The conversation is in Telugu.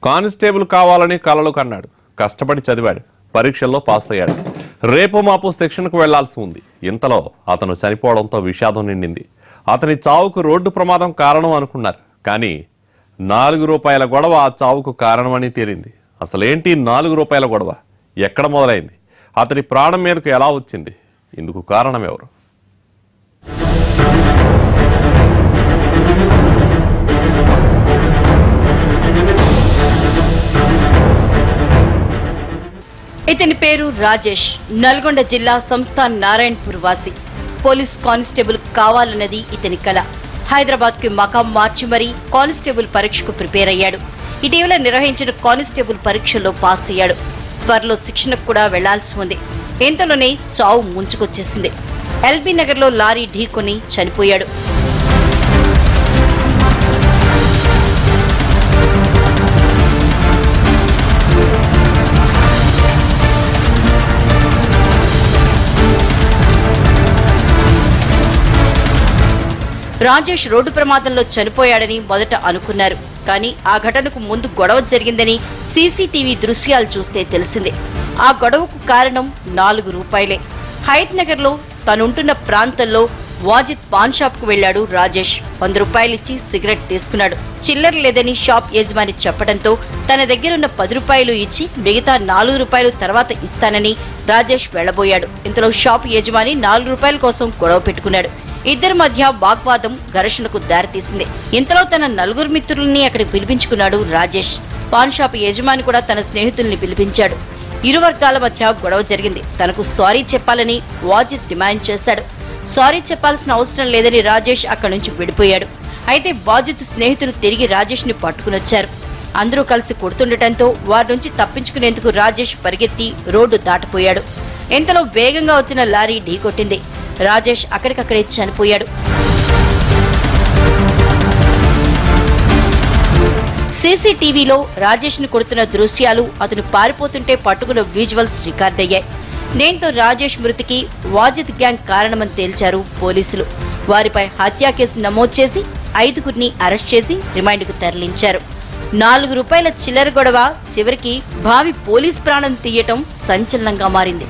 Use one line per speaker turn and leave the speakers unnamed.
కానిస్టేబుల్ కావాలని కలలు కన్నాడు. కష్టపడి చదివాడు. పరీక్షల్లో పాస్ అయ్యాడు. రేపు మాపు శిక్షణకు వెళ్లాల్సి ఉంది. ఇంతలో అతను చనిపోవడంతో విషాదం నిండింది. అతని చావుకు రోడ్డు ప్రమాదం కారణం అనుకున్నారు. కానీ ₹4 గొడవ ఆ చావుకు కారణమని తేలింది. అసలేంటి ₹4 గొడవ? ఎక్కడ మొదలైంది? అతని ప్రాణం మీదకు ఎలా వచ్చింది? ఇందుకు కారణం ఎవరు?
ఇతని పేరు రాజేష్. నల్గొండ జిల్లా సంస్థాన్ నారాయణపూర్ వాసి. పోలీస్ కానిస్టేబుల్ కావాలన్నది ఇతని కల. హైదరాబాద్ కి మకాం మార్చి మరీ కానిస్టేబుల్ పరీక్షకు ప్రిపేర్ అయ్యాడు. ఇటీవల నిర్వహించిన కానిస్టేబుల్ పరీక్షల్లో పాస్ అయ్యాడు. త్వరలో శిక్షణకు కూడా వెళ్లాల్సి ఉంది. ఇంతలోనే చావు ముంచుకొచ్చేసింది. ఎల్బీ నగర్ లో లారీ ఢీకొని చనిపోయాడు. రాజేష్ రోడ్డు ప్రమాదంలో చనిపోయాడని మొదట అనుకున్నారు. కానీ ఆ ఘటనకు ముందు గొడవ జరిగిందని సీసీటీవీ దృశ్యాలు చూస్తే తెలిసింది. ఆ గొడవకు కారణం ₹4. హయత్ నగర్ లో తనుంటున్న ప్రాంతంలో వాజిద్ పాన్ షాప్ కు వెళ్లాడు రాజేష్. ₹100 ఇచ్చి సిగరెట్ తీసుకున్నాడు. చిల్లర లేదని షాప్ యజమాని చెప్పడంతో తన దగ్గరున్న ₹10 ఇచ్చి మిగతా ₹4 తర్వాత ఇస్తానని రాజేష్ వెళ్లబోయాడు. ఇంతలో షాప్ యజమాని ₹4 కోసం గొడవ పెట్టుకున్నాడు. ఇద్దరి మధ్య వాగ్వాదం ఘర్షణకు దారితీసింది. ఇంతలో తన 4 మిత్రుల్ని అక్కడికి పిలిపించుకున్నాడు రాజేష్. పాన్ షాప్ యజమాని కూడా తన స్నేహితుల్ని పిలిపించాడు. ఇరు వర్గాల మధ్య గొడవ జరిగింది. తనకు సారీ చెప్పాలని వాజిద్ డిమాండ్ చేశాడు. సారీ చెప్పాల్సిన అవసరం లేదని రాజేష్ అక్కడి నుంచి విడిపోయాడు. అయితే వాజిద్ స్నేహితులు తిరిగి రాజేష్ ని పట్టుకునొచ్చారు. అందరూ కలిసి కొడుతుండటంతో వారి నుంచి తప్పించుకునేందుకు రాజేష్ పరిగెత్తి రోడ్డు దాటిపోయాడు. ఇంతలో వేగంగా వచ్చిన లారీ ఢీకొట్టింది. రాజేష్ అక్కడికక్కడే చనిపోయాడు. సీసీటీవీలో రాజేష్ ను కొడుతున్న దృశ్యాలు, అతను పారిపోతుంటే పట్టుకున్న విజువల్స్ రికార్డయ్యాయి. దీంతో రాజేష్ మృతికి వాజిద్ గ్యాంగ్ కారణమని తేల్చారు పోలీసులు. వారిపై హత్యా కేసు నమోదు చేసి 5గురిని అరెస్ట్ చేసి రిమాండ్కు తరలించారు. ₹4 చిల్లర గొడవ చివరికి భావి పోలీస్ ప్రాణం తీయటం సంచలనంగా మారింది.